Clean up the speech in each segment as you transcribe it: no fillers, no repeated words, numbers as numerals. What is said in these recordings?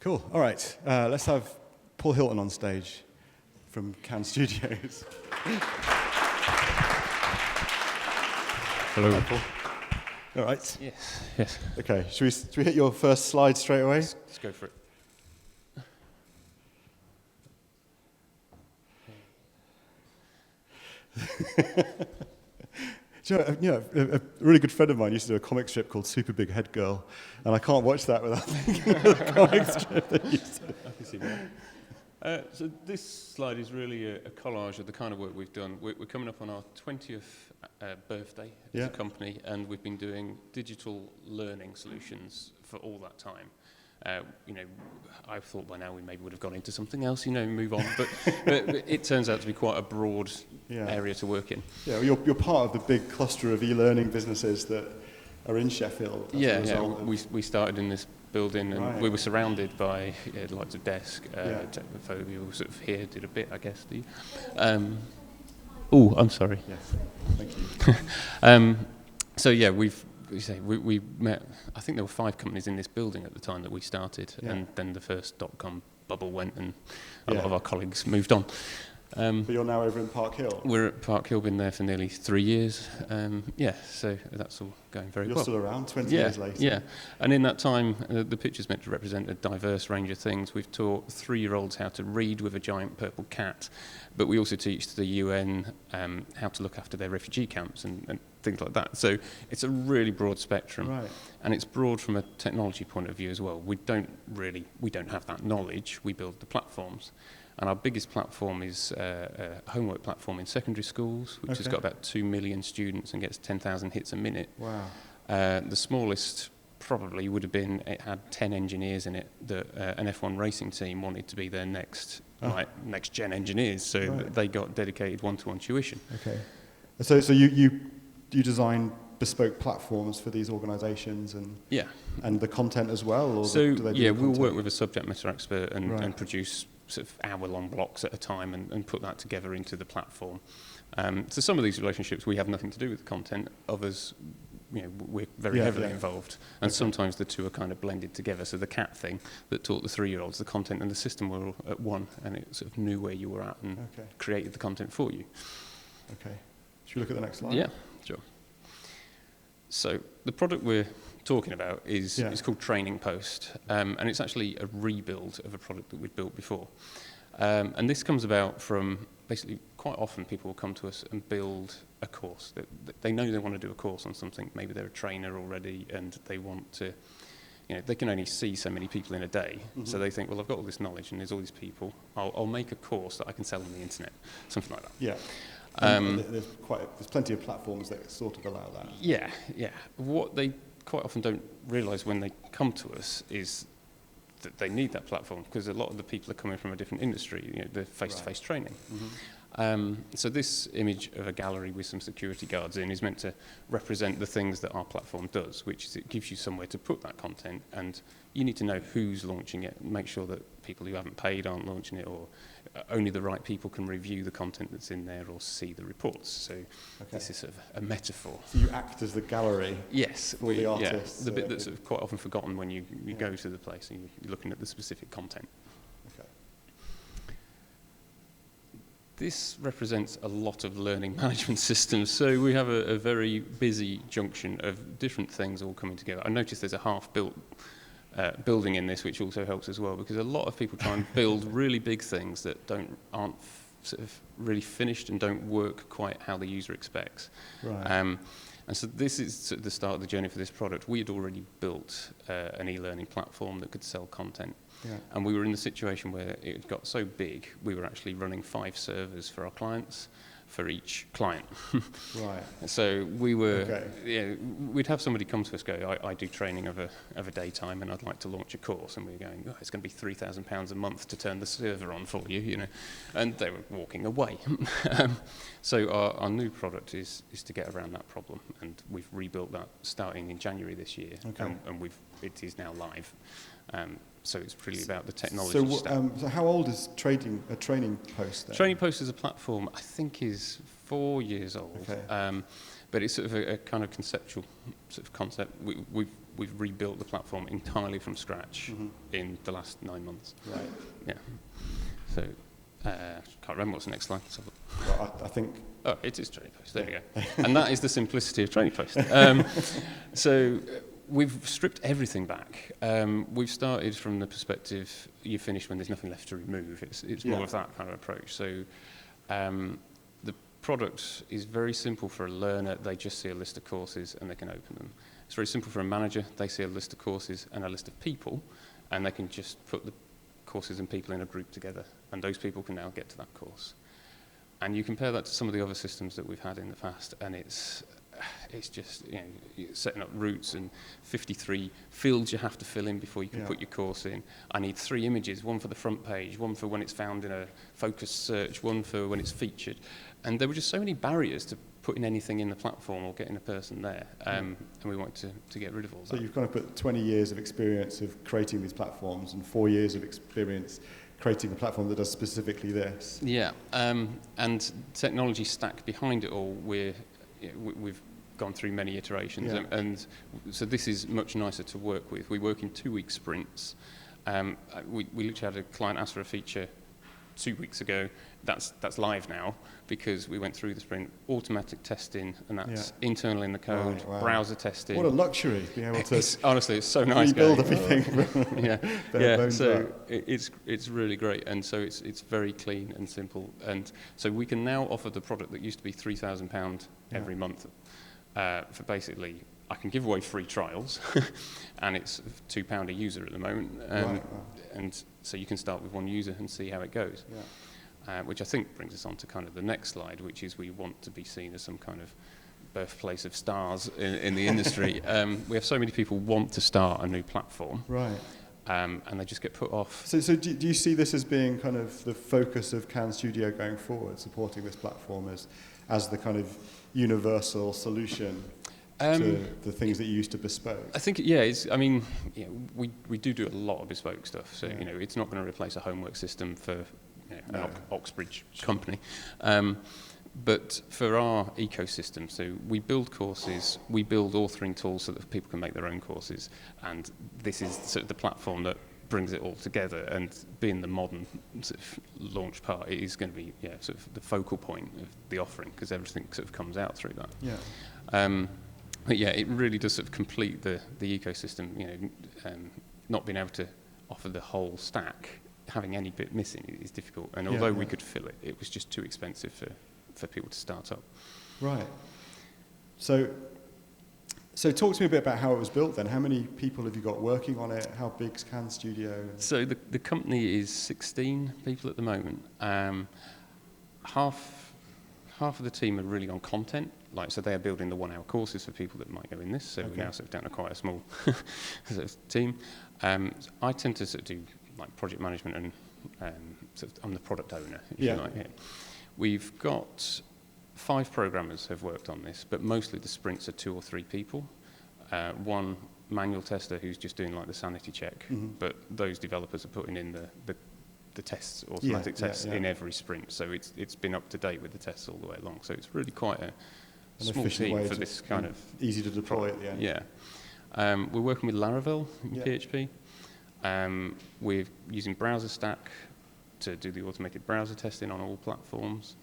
Cool. All right. Let's have Paul Hilton on stage from Cannes Studios. Hello. Hi, Paul. All right. Yes. Okay. Should we hit your first slide straight away? Let's go for it. Do you know, a really good friend of mine used to do a comic strip called Super Big Head Girl, and I can't watch that without thinking of the comic strip that you said. I can see that. So this slide is really a collage of the kind of work we've done. We're coming up on our 20th birthday as a company, and we've been doing digital learning solutions for all that time. I thought by now we maybe would have gone into something else, move on. But it turns out to be quite a broad area to work in. Yeah, well, you're part of the big cluster of e-learning businesses that are in Sheffield. We started in this building, and we were surrounded by lots of desk. Technophobia sort of here did a bit, I guess. I'm sorry. Yes, thank you. We met, I think there were 5 companies in this building at the time that we started, and then the first dot-com bubble went, and a lot of our colleagues moved on. But you're now over in Park Hill? We're at Park Hill, been there for nearly 3 years. So that's all going very well. You're still around 20 years later? Yeah, and in that time, the picture's meant to represent a diverse range of things. We've taught 3-year-olds how to read with a giant purple cat, but we also teach the UN how to look after their refugee camps and things like that. So it's a really broad spectrum, and it's broad from a technology point of view as well. We don't have that knowledge. We build the platforms. And our biggest platform is a homework platform in secondary schools, which has got about 2 million students and gets 10,000 hits a minute. Wow. The smallest probably would have been, it had 10 engineers in it that an F1 racing team wanted to be their next gen engineers, so they got dedicated one-to-one tuition. Okay. So you design bespoke platforms for these organisations and the content as well? Or we'll work with a subject matter expert and produce sort of hour-long blocks at a time and put that together into the platform. So some of these relationships we have nothing to do with the content. Others, we're very heavily involved, and sometimes the two are kind of blended together. So the cat thing that taught the 3-year-olds, the content and the system were all at one, and it sort of knew where you were at and created the content for you. Okay. Should we look at the next slide? Yeah, sure. So the product we're talking about is called Training Post, and it's actually a rebuild of a product that we'd built before. And this comes about from basically quite often people will come to us and build a course. They know they want to do a course on something. Maybe they're a trainer already and they want to, they can only see so many people in a day. Mm-hmm. So they think, well, I've got all this knowledge and there's all these people. I'll make a course that I can sell on the internet, something like that. Yeah. There's plenty of platforms that sort of allow that. Yeah. What they quite often don't realise when they come to us is that they need that platform, because a lot of the people are coming from a different industry, the face-to-face training. Mm-hmm. So this image of a gallery with some security guards in is meant to represent the things that our platform does, which is it gives you somewhere to put that content, and you need to know who's launching it, and make sure that people who haven't paid aren't launching it, or only the right people can review the content that's in there or see the reports. So this is sort of a metaphor. So you act as the gallery for the artists. The bit that's sort of quite often forgotten when you go to the place and you're looking at the specific content. Okay. This represents a lot of learning management systems. So we have a very busy junction of different things all coming together. I noticed there's a half-built building in this, which also helps as well, because a lot of people try and build really big things that aren't sort of really finished and don't work quite how the user expects. Right. And so this is sort of the start of the journey for this product. We had already built an e-learning platform that could sell content. Yeah. And we were in the situation where it got so big, we were actually running 5 servers for our clients, for each client. Right. So we were, we'd have somebody come to us go, I do training of a daytime and I'd like to launch a course. And we were going, it's going to be £3,000 a month to turn the server on for you, And they were walking away. So our new product is to get around that problem. And we've rebuilt that starting in January this year. Okay. And it is now live. So it's really about the technology stack. So how old is Training Post then? Training Post as a platform, I think, is 4 years old. Okay. but it's sort of a kind of conceptual sort of concept. We've rebuilt the platform entirely from scratch in the last 9 months. Right. Yeah. So, can't remember what's the next slide. Let's have a look. Well, I think... Oh, it is Training Post. There we go. And that is the simplicity of Training Post. So we've stripped everything back. We've started from the perspective you finish when there's nothing left to remove. It's more of that kind of approach. So the product is very simple for a learner. They just see a list of courses and they can open them. It's very simple for a manager. They see a list of courses and a list of people, and they can just put the courses and people in a group together, and those people can now get to that course. And you compare that to some of the other systems that we've had in the past, and it's just, setting up routes and 53 fields you have to fill in before you can put your course in. I need 3 images, one for the front page, one for when it's found in a focused search, one for when it's featured. And there were just so many barriers to putting anything in the platform or getting a person there, and we wanted to get rid of all that. So you've kind of put 20 years of experience of creating these platforms and 4 years of experience creating a platform that does specifically this. Yeah, and technology stack behind it all, we've gone through many iterations, and so this is much nicer to work with. We work in 2-week sprints. We literally had a client ask for a feature 2 weeks ago. That's live now because we went through the sprint, automatic testing, and that's internal in the code, browser testing. What a luxury, being able to honestly, it's so nice rebuild everything. So it's really great, and so it's very clean and simple, and so we can now offer the product that used to be £3,000 every month for basically, I can give away free trials, and it's £2 a user at the moment, and so you can start with 1 user and see how it goes. Which I think brings us on to kind of the next slide, which is we want to be seen as some kind of birthplace of stars in the industry. We have so many people want to start a new platform, and they just get put off. So do you see this as being kind of the focus of Can Studio going forward, supporting this platform as the kind of universal solution to the things that you used to bespoke? I think, we do a lot of bespoke stuff. So, it's not going to replace a homework system for an Oxbridge company. But for our ecosystem, so we build courses, we build authoring tools so that people can make their own courses, and this is sort of the platform that brings it all together, and being the modern sort of launch part, it is going to be sort of the focal point of the offering, because everything sort of comes out through that. But it really does sort of complete the ecosystem. Not being able to offer the whole stack, having any bit missing is difficult. And although we could fill it, it was just too expensive for people to start up. Right. So talk to me a bit about how it was built then. How many people have you got working on it? How big's Can Studio? So the company is 16 people at the moment. Half of the team are really on content. So they are building the 1-hour courses for people that might go in this. So we're now sort of down to quite a small sort of team. I tend to sort of do like project management and sort of I'm the product owner, if you like. We've got 5 programmers have worked on this, but mostly the sprints are 2 or 3 people. 1 manual tester who's just doing like the sanity check, but those developers are putting in the tests, automatic tests in every sprint. So it's been up to date with the tests all the way along. So it's really quite a small team for this kind of easy to deploy at the end. We're working with Laravel in PHP. We're using Browser Stack to do the automated browser testing on all platforms.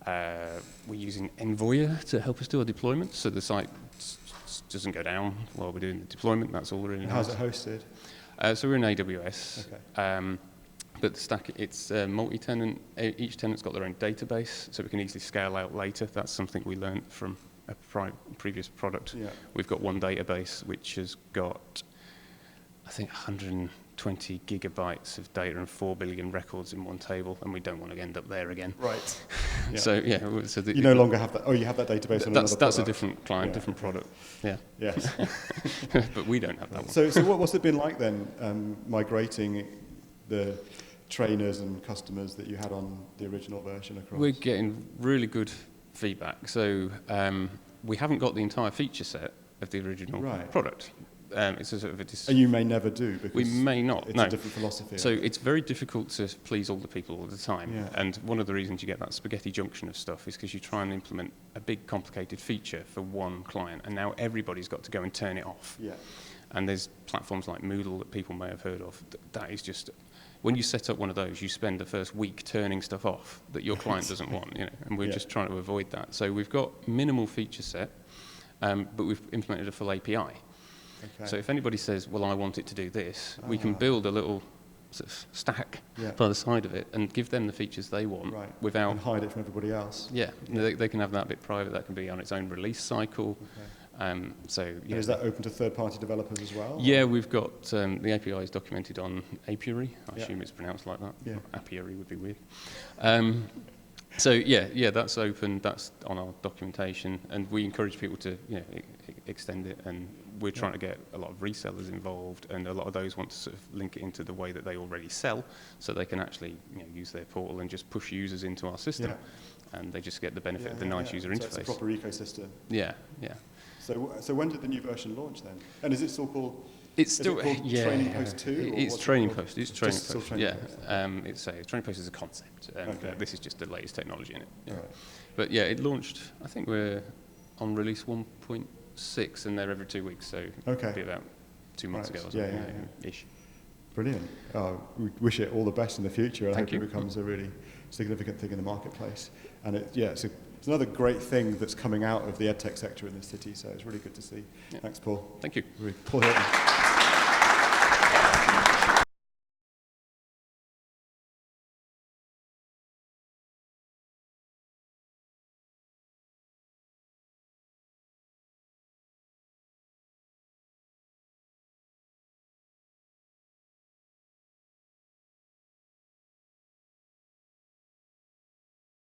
We're using Envoyer to help us do our deployment, so the site doesn't go down while we're doing the deployment. That's all really nice. How's it hosted? So we're in AWS. But the stack, it's multi-tenant. Each tenant's got their own database, so we can easily scale out later. That's something we learned from a previous product. We've got one database which has got, I think, 120 gigabytes of data and 4 billion records in one table, and we don't want to end up there again. Right. So you no longer have that. Oh, you have that database on another product. That's a different client, different product. Yes. But we don't have that one. So what's it been like then, migrating the trainers and customers that you had on the original version across? We're getting really good feedback. So we haven't got the entire feature set of the original product. It's a sort of And you may never do, because we may not. it's No. a different philosophy. So it's very difficult to please all the people all the time. Yeah. And one of the reasons you get that spaghetti junction of stuff is because you try and implement a big complicated feature for one client, and now everybody's got to go and turn it off. Yeah. And there's platforms like Moodle that people may have heard of. That is just, when you set up one of those, you spend the first week turning stuff off that your client doesn't want, and we're just trying to avoid that. So we've got minimal feature set, but we've implemented a full API. Okay. So if anybody says, well, I want it to do this, we can build a little sort of stack by the side of it and give them the features they want without... And hide it from everybody else. Yeah, they can have that bit private. That can be on its own release cycle. Okay. And is that open to third-party developers as well? Yeah, we've got the API is documented on Apiary. I assume it's pronounced like that. Yeah. Apiary would be weird. So that's open. That's on our documentation, and we encourage people to extend it. And we're trying to get a lot of resellers involved, and a lot of those want to sort of link it into the way that they already sell, so they can actually use their portal and just push users into our system, and they just get the benefit of the nice user interface. So it's a proper ecosystem. Yeah. So when did the new version launch then? And is it still called? It's still Training Post 2? It's Training Post. It's Training Post. Training Post is a concept. This is just the latest technology in it. Right. But it launched. I think we're on release 1.6, and they're every 2 weeks. So it'll be about 2 months ago or something. Ish. Brilliant. We wish it all the best in the future. I hope you. it becomes a really significant thing in the marketplace. And it's another great thing that's coming out of the edtech sector in this city, so it's really good to see. Thanks, Paul. Thank you. Paul Hilton.